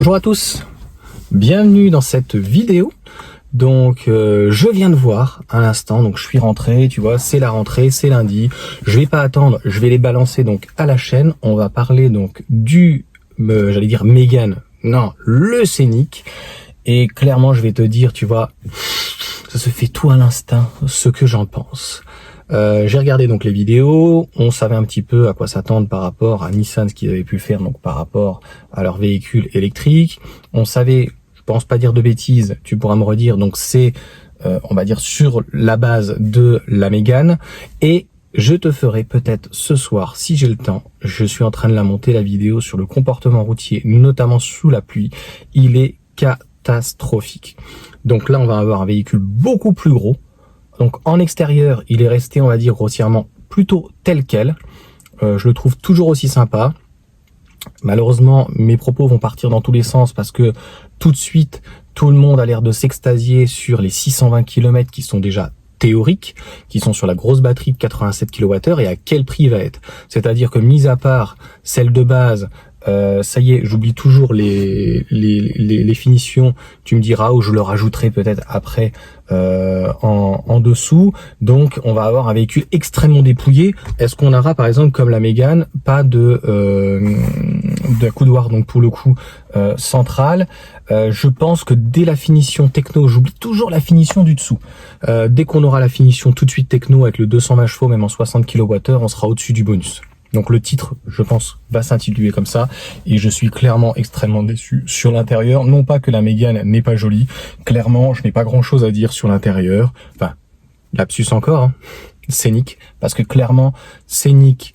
Bonjour à tous, bienvenue dans cette vidéo. Donc je viens de voir à l'instant, donc je suis rentré, tu vois, c'est la rentrée, c'est lundi. Je vais pas attendre, je vais les balancer donc à la chaîne. On va parler donc du, j'allais dire Mégane, non, le Scénic. Et clairement je vais te dire, tu vois, ça se fait tout à l'instinct, ce que j'en pense. J'ai regardé donc les vidéos, on savait un petit peu à quoi s'attendre par rapport à Nissan, ce qu'ils avaient pu faire donc par rapport à leur véhicule électrique. On savait, je pense pas dire de bêtises, tu pourras me redire, donc c'est, on va dire, sur la base de la Mégane. Et je te ferai peut-être ce soir, si j'ai le temps, je suis en train de la monter la vidéo sur le comportement routier, notamment sous la pluie. Il est catastrophique. Donc là, on va avoir un véhicule beaucoup plus gros. Donc en extérieur, il est resté, on va dire grossièrement, plutôt tel quel. Je le trouve toujours aussi sympa. Malheureusement, mes propos vont partir dans tous les sens parce que tout de suite, tout le monde a l'air de s'extasier sur les 620 km qui sont déjà théoriques, qui sont sur la grosse batterie de 87 kWh et à quel prix il va être. C'est-à-dire que mis à part celle de base, ça y est, j'oublie toujours les finitions. Tu me diras, ou je le rajouterai peut-être après en dessous. Donc on va avoir un véhicule extrêmement dépouillé. Est-ce qu'on aura par exemple comme la Mégane pas de coudoir, donc pour le coup central. Je pense que dès la finition techno, j'oublie toujours la finition du dessous. Dès qu'on aura la finition tout de suite techno avec le 220 chevaux, même en 60 kWh, on sera au-dessus du bonus. Donc le titre, je pense, va s'intituler comme ça. Et je suis clairement extrêmement déçu sur l'intérieur. Non pas que la Mégane n'est pas jolie. Clairement, je n'ai pas grand-chose à dire sur l'intérieur. Enfin, lapsus encore, hein. Scénic. Parce que clairement, Scénic,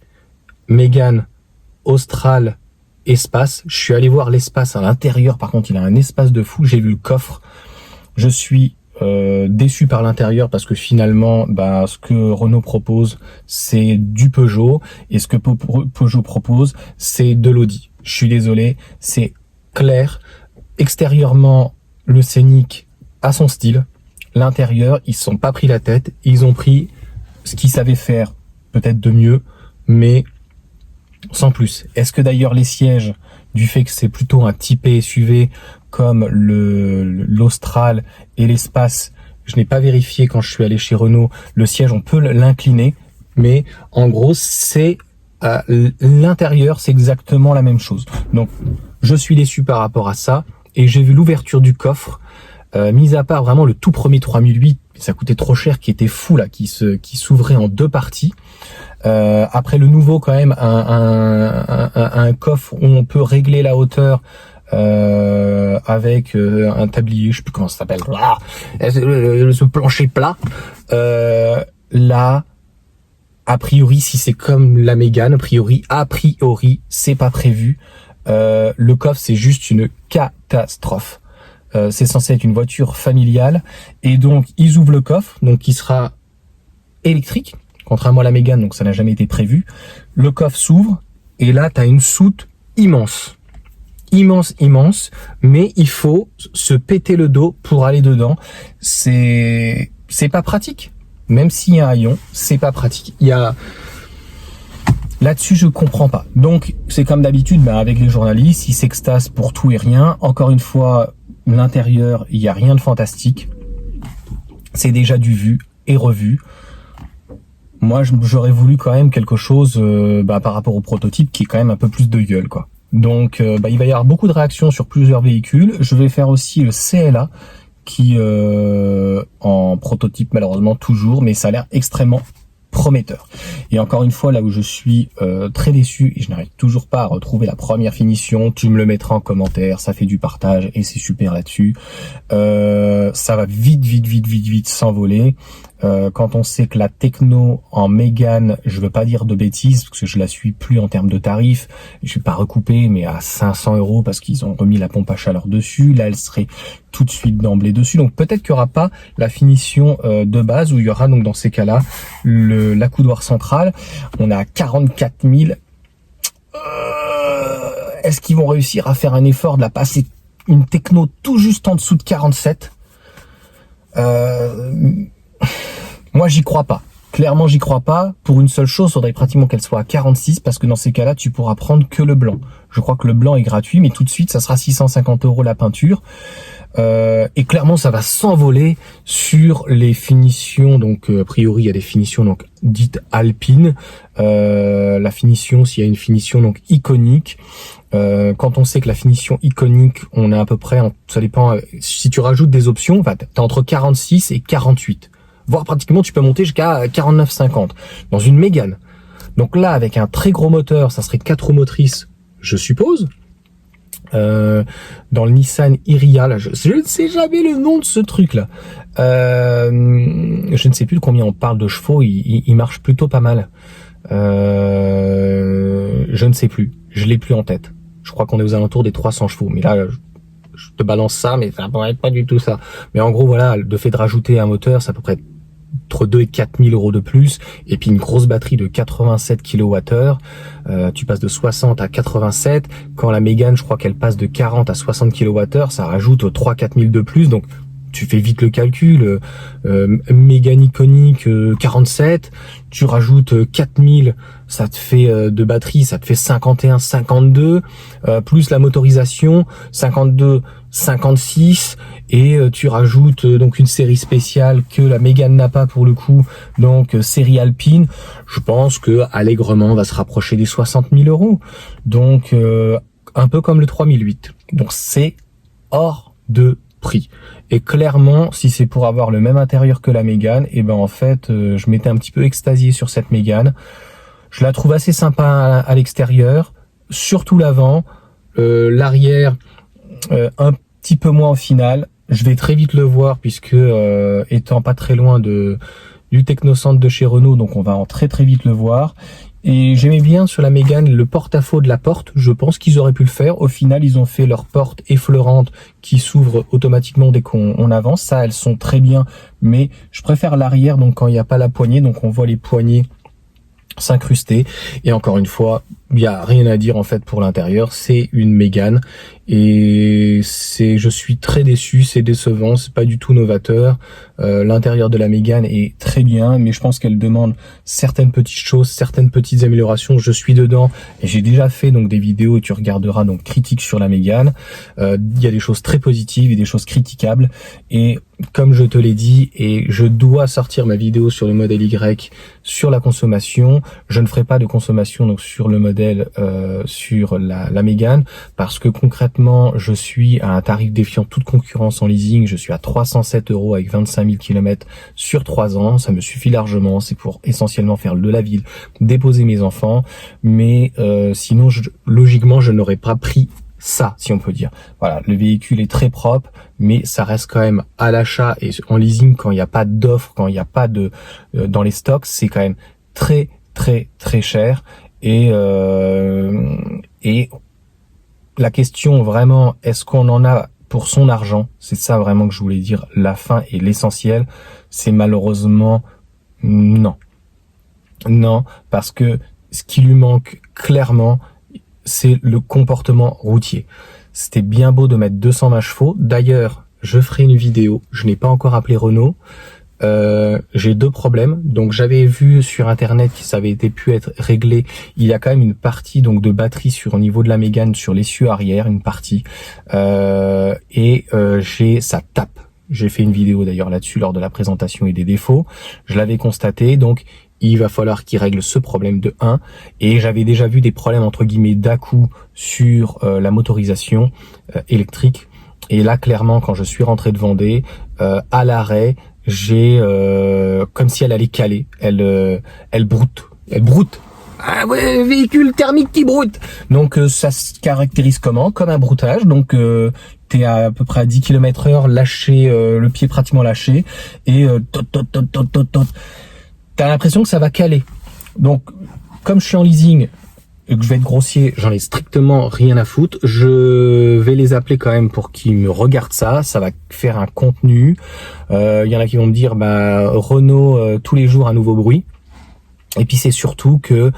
Mégane, Austral, espace. Je suis allé voir l'espace à l'intérieur. Par contre, il a un espace de fou. J'ai vu le coffre. Je suis déçu par l'intérieur parce que finalement ce que Renault propose c'est du Peugeot et ce que Peugeot propose c'est de l'Audi. Je suis désolé, c'est clair. Extérieurement, le Scénic a son style. L'intérieur, ils se sont pas pris la tête, ils ont pris ce qu'ils savaient faire peut-être de mieux, mais sans plus. Est-ce que d'ailleurs les sièges, du fait que c'est plutôt un typé SUV comme l'Austral et l'espace, je n'ai pas vérifié quand je suis allé chez Renault, le siège on peut l'incliner, mais en gros c'est l'intérieur c'est exactement la même chose. Donc je suis déçu par rapport à ça et j'ai vu l'ouverture du coffre, mis à part vraiment le tout premier 3008, ça coûtait trop cher, qui était fou là, qui s'ouvrait en deux parties. Après le nouveau quand même un coffre où on peut régler la hauteur avec un tablier, je sais plus comment ça s'appelle, ce plancher plat. Là, a priori, si c'est comme la Mégane, a priori, c'est pas prévu. Le coffre, c'est juste une catastrophe. C'est censé être une voiture familiale et donc ils ouvrent le coffre, donc qui sera électrique. Contrairement à la Mégane, donc ça n'a jamais été prévu. Le coffre s'ouvre et là, tu as une soute immense. Immense, mais il faut se péter le dos pour aller dedans. C'est pas pratique. Même s'il y a un haillon, c'est pas pratique. Là-dessus, je comprends pas. Donc, c'est comme d'habitude, avec les journalistes, ils s'extasent pour tout et rien. Encore une fois, l'intérieur, il n'y a rien de fantastique. C'est déjà du vu et revu. Moi, j'aurais voulu quand même quelque chose par rapport au prototype qui est quand même un peu plus de gueule, quoi. Donc, il va y avoir beaucoup de réactions sur plusieurs véhicules. Je vais faire aussi le CLA qui en prototype malheureusement toujours, mais ça a l'air extrêmement prometteur. Et encore une fois, là où je suis très déçu et je n'arrive toujours pas à retrouver la première finition, tu me le mettras en commentaire, ça fait du partage et c'est super là-dessus. Ça va vite s'envoler. Quand on sait que la techno en Mégane, je veux pas dire de bêtises parce que je la suis plus en termes de tarifs, je vais pas recouper, mais à 500 € parce qu'ils ont remis la pompe à chaleur dessus. Là, elle serait tout de suite d'emblée dessus. Donc peut-être qu'il y aura pas la finition de base où il y aura donc dans ces cas-là l'accoudoir central. On est à 44 000. Est-ce qu'ils vont réussir à faire un effort de la passer une techno tout juste en dessous de 47? Moi, j'y crois pas. Clairement, j'y crois pas. Pour une seule chose, il faudrait pratiquement qu'elle soit à 46 parce que dans ces cas-là, tu pourras prendre que le blanc. Je crois que le blanc est gratuit, mais tout de suite, ça sera 650 € la peinture. Et clairement, ça va s'envoler sur les finitions. Donc, a priori, il y a des finitions donc dites alpines. La finition, s'il y a une finition donc iconique. Quand on sait que la finition iconique, on est à peu près, ça dépend. Si tu rajoutes des options, t'es entre 46 et 48. Voire pratiquement, tu peux monter jusqu'à 49,50 dans une Mégane. Donc là, avec un très gros moteur, ça serait 4 roues motrices, je suppose. Dans le Nissan Iria, là, je ne sais jamais le nom de ce truc-là. Je ne sais plus de combien on parle de chevaux. Il marche plutôt pas mal. Je ne sais plus. Je l'ai plus en tête. Je crois qu'on est aux alentours des 300 chevaux. Mais là, je te balance ça, mais ça pourrait être pas du tout ça. Mais en gros, voilà, le fait de rajouter un moteur, c'est à peu près entre 2 et 4 000 € de plus, et puis une grosse batterie de 87 kWh, tu passes de 60 à 87, quand la Mégane, je crois qu'elle passe de 40 à 60 kWh, ça rajoute 3-4 000 de plus, donc tu fais vite le calcul, Mégane iconique 47, tu rajoutes 4000, ça te fait de batterie, ça te fait 51, 52, plus la motorisation, 52, 56, et tu rajoutes donc une série spéciale que la Mégane n'a pas pour le coup, donc série alpine, je pense que allègrement on va se rapprocher des 60 000 €, donc un peu comme le 3008, donc c'est hors de prix. Et clairement, si c'est pour avoir le même intérieur que la Mégane, et ben en fait, je m'étais un petit peu extasié sur cette Mégane. Je la trouve assez sympa à l'extérieur, surtout l'avant, l'arrière un petit peu moins au final. Je vais très vite le voir puisque étant pas très loin du technocentre de chez Renault, donc on va en très vite le voir. Et j'aimais bien sur la Mégane le porte-à-faux de la porte. Je pense qu'ils auraient pu le faire. Au final, ils ont fait leur porte effleurante qui s'ouvre automatiquement dès qu'on avance. Ça, elles sont très bien. Mais je préfère l'arrière, donc quand il n'y a pas la poignée. Donc on voit les poignées s'incruster. Et encore une fois, il n'y a rien à dire en fait pour l'intérieur. C'est une Mégane. Et je suis très déçu, c'est décevant, c'est pas du tout novateur. L'intérieur de la Mégane est très bien, mais je pense qu'elle demande certaines petites choses, certaines petites améliorations. Je suis dedans et j'ai déjà fait donc des vidéos et tu regarderas donc critiques sur la Mégane. Il y a des choses très positives et des choses critiquables. Et comme je te l'ai dit, et je dois sortir ma vidéo sur le modèle Y sur la consommation, je ne ferai pas de consommation donc sur le modèle sur la Mégane parce que concrètement je suis à un tarif défiant toute concurrence en leasing, je suis à 307 € avec 25 000 km sur 3 ans, ça me suffit largement, c'est pour essentiellement faire de la ville, déposer mes enfants, mais sinon logiquement je n'aurais pas pris ça, si on peut dire. Voilà, le véhicule est très propre, mais ça reste quand même à l'achat et en leasing quand il n'y a pas d'offre, quand il n'y a pas de dans les stocks, c'est quand même très cher et la question vraiment, est-ce qu'on en a pour son argent? C'est ça vraiment que je voulais dire. La fin et l'essentiel, c'est malheureusement non. Non, parce que ce qui lui manque clairement, c'est le comportement routier. C'était bien beau de mettre 220 chevaux. D'ailleurs, je ferai une vidéo. Je n'ai pas encore appelé Renault. J'ai deux problèmes. Donc j'avais vu sur internet que ça avait pu être réglé. Il y a quand même une partie donc de batterie au niveau de la Mégane sur l'essieu arrière, une partie. Ça tape. J'ai fait une vidéo d'ailleurs là-dessus lors de la présentation et des défauts. Je l'avais constaté, donc il va falloir qu'il règle ce problème de 1. Et j'avais déjà vu des problèmes entre guillemets d'à-coup sur la motorisation électrique. Et là clairement quand je suis rentré de Vendée, à l'arrêt, j'ai comme si elle allait caler, elle broute. Ah ouais, véhicule thermique qui broute. Donc ça se caractérise comment? Comme un broutage. Donc t'es à peu près à 10 km/h, lâché, le pied pratiquement lâché, et t'as l'impression que ça va caler. Donc comme je suis en leasing et que je vais être grossier, j'en ai strictement rien à foutre. Je vais les appeler quand même pour qu'ils me regardent ça. Ça va faire un contenu. Il y en a qui vont me dire, Renault, tous les jours un nouveau bruit. Et puis c'est surtout que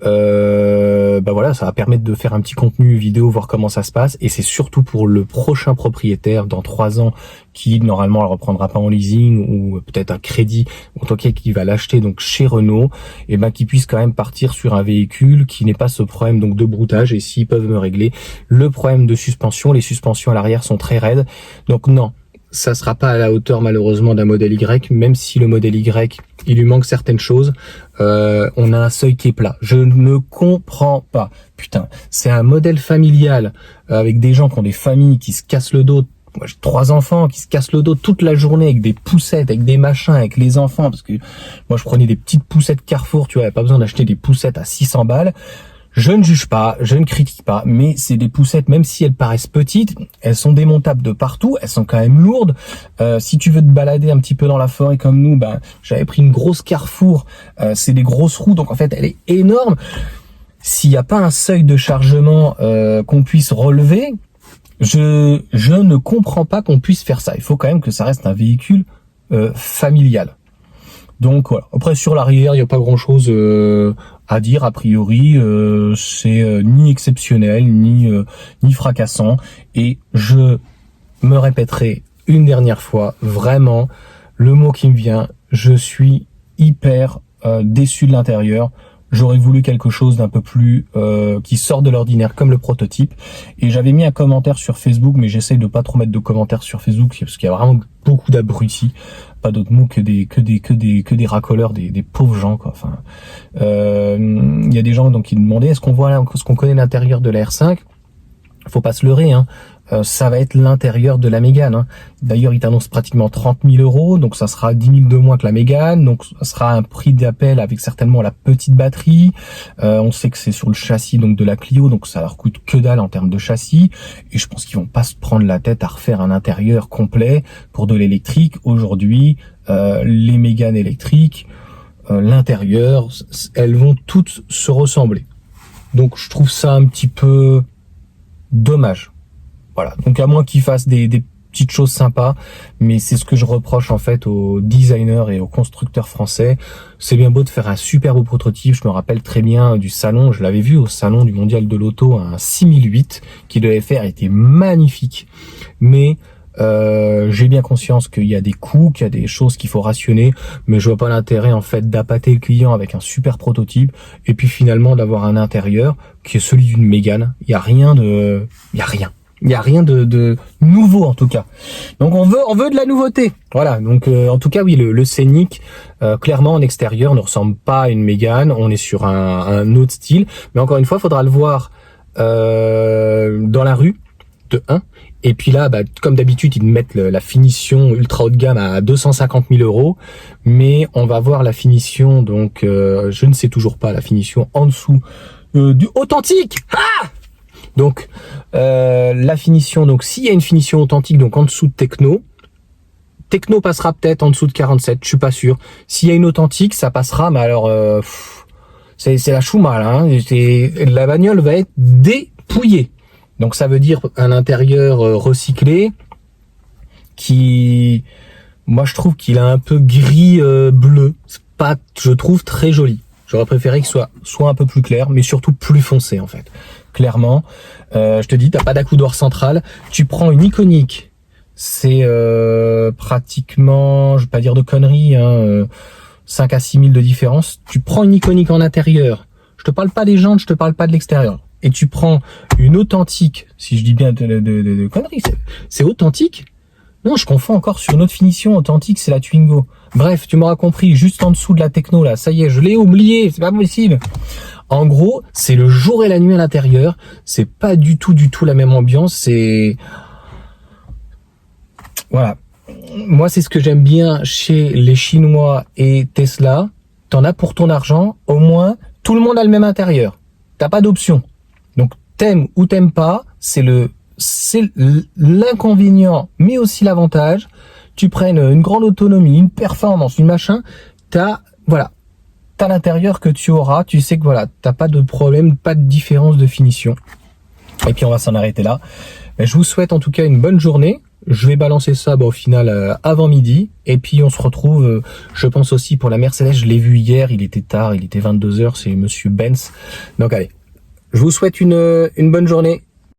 bah voilà, ça va permettre de faire un petit contenu vidéo, voir comment ça se passe. Et c'est surtout pour le prochain propriétaire dans 3 ans qui normalement le reprendra pas en leasing ou peut-être un crédit, en tout cas qui va l'acheter donc chez Renault, et ben qu'il puisse quand même partir sur un véhicule qui n'ait pas ce problème donc de broutage. Et s'ils peuvent me régler le problème de suspension, les suspensions à l'arrière sont très raides. Donc non, ça sera pas à la hauteur malheureusement d'un modèle Y, même si le modèle Y, il lui manque certaines choses. On a un seuil qui est plat. Je ne comprends pas. Putain, c'est un modèle familial avec des gens qui ont des familles qui se cassent le dos. Moi, j'ai 3 enfants qui se cassent le dos toute la journée avec des poussettes, avec des machins, avec les enfants. Parce que moi, je prenais des petites poussettes Carrefour, tu vois, pas besoin d'acheter des poussettes à 600 balles. Je ne juge pas, je ne critique pas, mais c'est des poussettes, même si elles paraissent petites, elles sont démontables de partout, elles sont quand même lourdes. Si tu veux te balader un petit peu dans la forêt comme nous, ben j'avais pris une grosse Carrefour, c'est des grosses roues, donc en fait elle est énorme. S'il n'y a pas un seuil de chargement qu'on puisse relever, je ne comprends pas qu'on puisse faire ça. Il faut quand même que ça reste un véhicule familial. Donc voilà. Après sur l'arrière, il n'y a pas grand chose à dire a priori. C'est ni exceptionnel ni fracassant. Et je me répéterai une dernière fois, vraiment, le mot qui me vient, je suis hyper déçu de l'intérieur. J'aurais voulu quelque chose d'un peu plus qui sort de l'ordinaire comme le prototype. Et j'avais mis un commentaire sur Facebook, mais j'essaye de pas trop mettre de commentaires sur Facebook parce qu'il y a vraiment beaucoup d'abrutis, pas d'autres mots que des racoleurs, des pauvres gens quoi. Enfin, il y a des gens donc qui demandaient est-ce qu'on connaît l'intérieur de la R5. Faut pas se leurrer, hein. Ça va être l'intérieur de la Mégane, hein. D'ailleurs, il t'annonce pratiquement 30 000 €, donc ça sera 10 000 de moins que la Mégane, donc ça sera un prix d'appel avec certainement la petite batterie. On sait que c'est sur le châssis donc de la Clio, donc ça leur coûte que dalle en termes de châssis. Et je pense qu'ils vont pas se prendre la tête à refaire un intérieur complet pour de l'électrique. Aujourd'hui, les Méganes électriques, l'intérieur, elles vont toutes se ressembler. Donc je trouve ça un petit peu dommage. Voilà. Donc à moins qu'ils fassent des petites choses sympas, mais c'est ce que je reproche en fait aux designers et aux constructeurs français. C'est bien beau de faire un super beau prototype. Je me rappelle très bien du salon, je l'avais vu au salon du mondial de l'auto, un 6008 qui devait faire était magnifique. Mais j'ai bien conscience qu'il y a des coûts, qu'il y a des choses qu'il faut rationner, mais je vois pas l'intérêt en fait d'appâter le client avec un super prototype et puis finalement d'avoir un intérieur qui est celui d'une Mégane. Il y a rien de nouveau en tout cas. Donc on veut de la nouveauté. Voilà. Donc en tout cas oui, le Scénic clairement en extérieur ne ressemble pas à une Mégane. On est sur un autre style, mais encore une fois, il faudra le voir dans la rue de 1. Et puis là, bah, comme d'habitude, ils mettent la finition ultra haut de gamme à 250 000 €. Mais on va voir la finition, donc je ne sais toujours pas la finition en dessous du authentique. Ah donc la finition, donc s'il y a une finition authentique, donc en dessous de Techno passera peut-être en dessous de 47, je suis pas sûr. S'il y a une authentique, ça passera, mais alors c'est la chouma là. Hein. La bagnole va être dépouillée. Donc ça veut dire un intérieur recyclé qui, moi je trouve qu'il a un peu gris bleu. C'est pas, je trouve très joli. J'aurais préféré qu'il soit un peu plus clair, mais surtout plus foncé en fait. Clairement, je te dis, t'as pas d'accoudoir central. Tu prends une iconique, c'est pratiquement, je vais pas dire de conneries, hein, 5 à 6 000 de différence. Tu prends une iconique en intérieur. Je te parle pas des jantes, je te parle pas de l'extérieur. Et tu prends une authentique, si je dis bien de conneries, c'est authentique. Non, je confonds encore sur une autre finition. Authentique, c'est la Twingo. Bref, tu m'auras compris, juste en dessous de la Techno, là, ça y est, je l'ai oublié, c'est pas possible. En gros, c'est le jour et la nuit à l'intérieur. C'est pas du tout la même ambiance. C'est... Voilà. Moi, c'est ce que j'aime bien chez les Chinois et Tesla. T'en as pour ton argent, au moins, tout le monde a le même intérieur. T'as pas d'option. Donc, t'aimes ou t'aimes pas, c'est l'inconvénient, mais aussi l'avantage. Tu prennes une grande autonomie, une performance, une machin, t'as l'intérieur que tu auras, tu sais que voilà, t'as pas de problème, pas de différence de finition. Et puis on va s'en arrêter là. Je vous souhaite en tout cas une bonne journée. Je vais balancer ça au final avant midi. Et puis on se retrouve, je pense aussi pour la Mercedes. Je l'ai vu hier, il était tard, il était 22h, c'est Monsieur Benz. Donc allez, je vous souhaite une bonne journée.